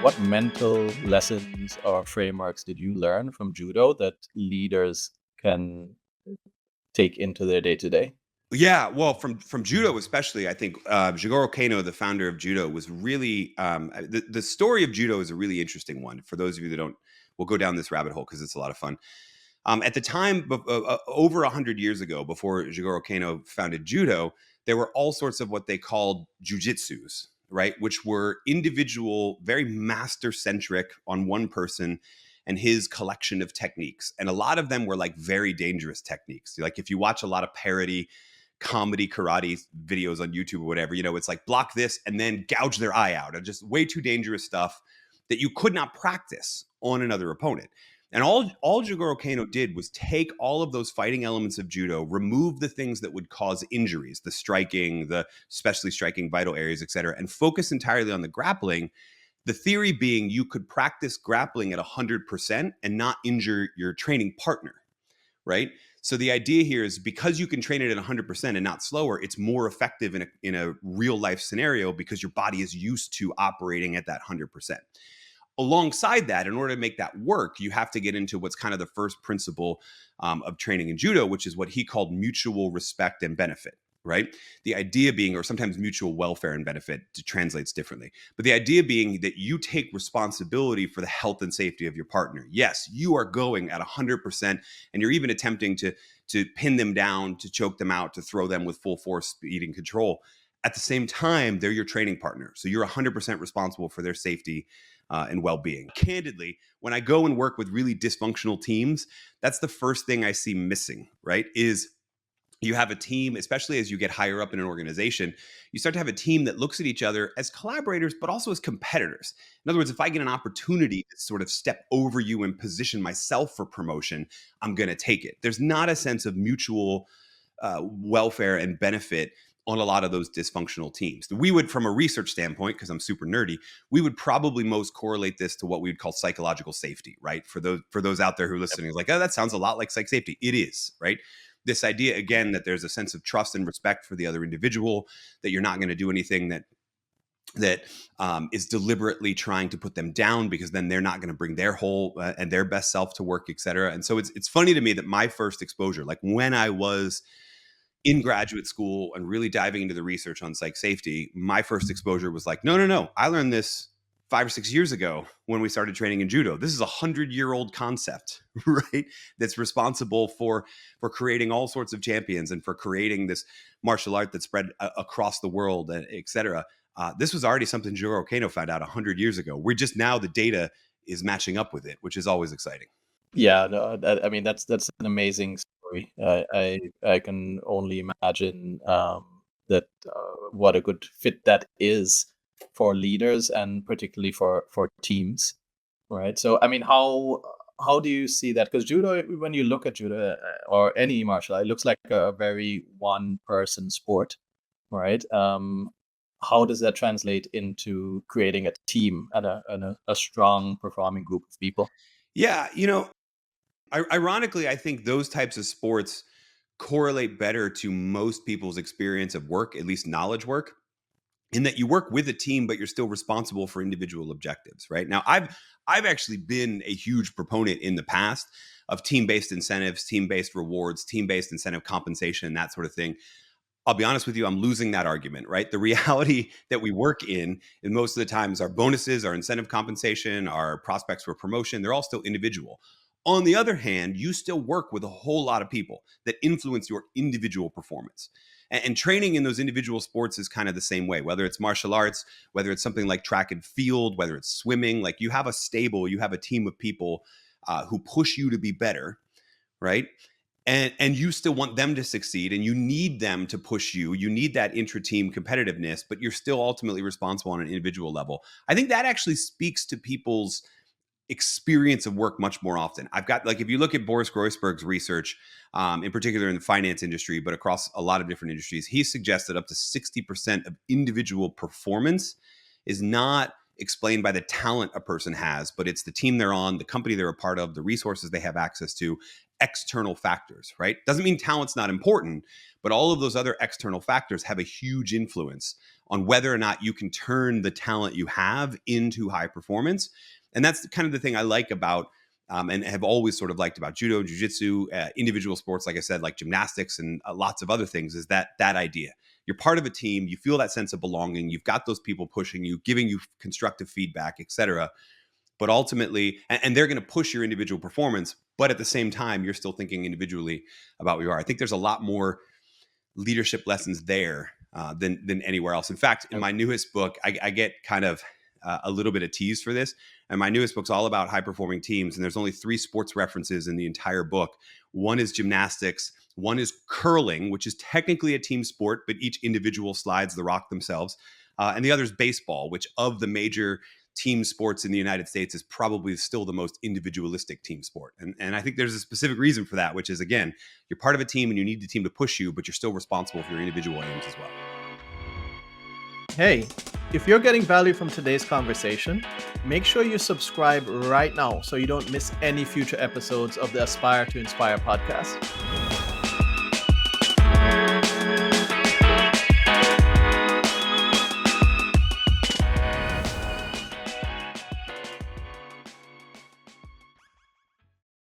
What mental lessons or frameworks did you learn from judo that leaders can take into their day to day? Yeah, well, from judo especially, I think Jigorō Kanō, the founder of judo, was really the story of judo is a really interesting one. For those of you that don't, we'll go down this rabbit hole because it's a lot of fun. At the time, over 100 years ago, before Jigorō Kanō founded judo, there were all sorts of what they called jujitsus, right? Which were individual, very master centric on one person and his collection of techniques. And a lot of them were like very dangerous techniques. Like if you watch a lot of parody comedy karate videos on YouTube or whatever, it's like block this and then gouge their eye out, and just way too dangerous stuff that you could not practice on another opponent. And all Jigorō Kanō did was take all of those fighting elements of judo, remove the things that would cause injuries, the striking, the especially striking vital areas, et cetera, and focus entirely on the grappling. The theory being you could practice grappling at 100% and not injure your training partner, right? So the idea here is because you can train it at 100% and not slower, it's more effective in a real life scenario because your body is used to operating at that 100%. Alongside that, in order to make that work, you have to get into what's kind of the first principle of training in judo, which is what he called mutual respect and benefit, right? The idea being, or sometimes mutual welfare and benefit translates differently, but the idea being that you take responsibility for the health and safety of your partner. Yes, you are going at 100% and you're even attempting to pin them down, to choke them out, to throw them with full force, speed, and control. At the same time, they're your training partner. So you're 100% responsible for their safety and well-being. Candidly, when I go and work with really dysfunctional teams, that's the first thing I see missing, right? Is you have a team, especially as you get higher up in an organization, you start to have a team that looks at each other as collaborators, but also as competitors. In other words, if I get an opportunity to sort of step over you and position myself for promotion, I'm going to take it. There's not a sense of mutual welfare and benefit on a lot of those dysfunctional teams. We would, from a research standpoint, because I'm super nerdy, we would probably most correlate this to what we would call psychological safety, right? For those out there who are listening, is like, oh, that sounds a lot like psych safety. It is, right? This idea, again, that there's a sense of trust and respect for the other individual, that you're not going to do anything that is deliberately trying to put them down, because then they're not going to bring their whole and their best self to work, et cetera. And so it's funny to me that my first exposure, like when I was in graduate school and really diving into the research on psych safety, my first exposure was like, no, I learned this 5 or 6 years ago when we started training in judo. This is a 100-year-old concept, right? That's responsible for creating all sorts of champions and for creating this martial art that spread across the world, et cetera. This was already something Jigorō Kanō found out 100 years ago. We're just now the data is matching up with it, which is always exciting. Yeah, no, I mean that's an amazing story. I can only imagine that what a good fit that is for leaders and particularly for teams, right? So I mean, how do you see that? Because judo, when you look at judo or any martial art, it looks like a very one person sport, right? How does that translate into creating a team and a strong performing group of people? Yeah, ironically, I think those types of sports correlate better to most people's experience of work, at least knowledge work, in that you work with a team, but you're still responsible for individual objectives, right? Now, I've actually been a huge proponent in the past of team-based incentives, team-based rewards, team-based incentive compensation, that sort of thing. I'll be honest with you, I'm losing that argument, right? The reality that we work in, and most of the times our bonuses, our incentive compensation, our prospects for promotion, they're all still individual. On the other hand, you still work with a whole lot of people that influence your individual performance. And training in those individual sports is kind of the same way, whether it's martial arts, whether it's something like track and field, whether it's swimming, like you have a team of people who push you to be better, right? And you still want them to succeed, and you need them to push you. You need that intra-team competitiveness, but you're still ultimately responsible on an individual level. I think that actually speaks to people's experience of work much more often. I've got, like, if you look at Boris Groysberg's research, in particular in the finance industry, but across a lot of different industries, he suggests that up to 60% of individual performance is not explained by the talent a person has, but it's the team they're on, the company they're a part of, the resources they have access to, external factors, right? Doesn't mean talent's not important, but all of those other external factors have a huge influence on whether or not you can turn the talent you have into high performance. And that's kind of the thing I like about and have always sort of liked about judo, jujitsu, individual sports, like I said, like gymnastics and lots of other things, is that idea. You're part of a team. You feel that sense of belonging. You've got those people pushing you, giving you constructive feedback, etc. But ultimately, and they're going to push your individual performance, but at the same time, you're still thinking individually about where you are. I think there's a lot more leadership lessons there than anywhere else. In fact, in my newest book, I get kind of a little bit of tease for this. And my newest book's all about high-performing teams, and there's only 3 sports references in the entire book. One is gymnastics, one is curling, which is technically a team sport, but each individual slides the rock themselves. And the other is baseball, which of the major team sports in the United States is probably still the most individualistic team sport. And I think there's a specific reason for that, which is, again, you're part of a team and you need the team to push you, but you're still responsible for your individual aims as well. Hey, if you're getting value from today's conversation, make sure you subscribe right now so you don't miss any future episodes of the Aspire to Inspire podcast.